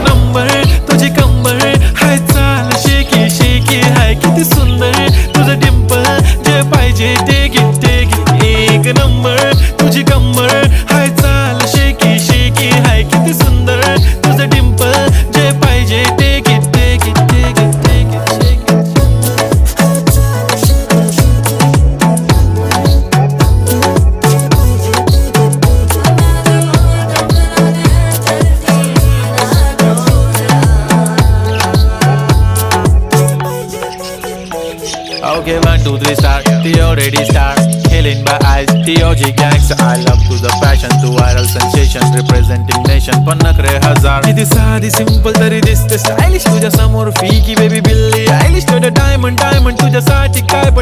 Number तुझी कंबर हाय चाल शेकी शेकी हाय किती सुंदर तुझं डिंपल जे पाहिजे ते घे एक नंबर तुझी कंबर हाय चाल शेकी शेकी हाय किती सुंदर तुझं डिंपल जे पाहिजे ते घे Okay, 1, 2, 3, start. The already start. Killing by eyes. The OG gangster. I love to the passion, to viral sensation, representing nation. पन्नकरे हजार. किती साधी simple तरी दिसते stylish. तुझ्या समोर फीकी baby बिल्ली. Stylish to the diamond तुझ्यासाठी काय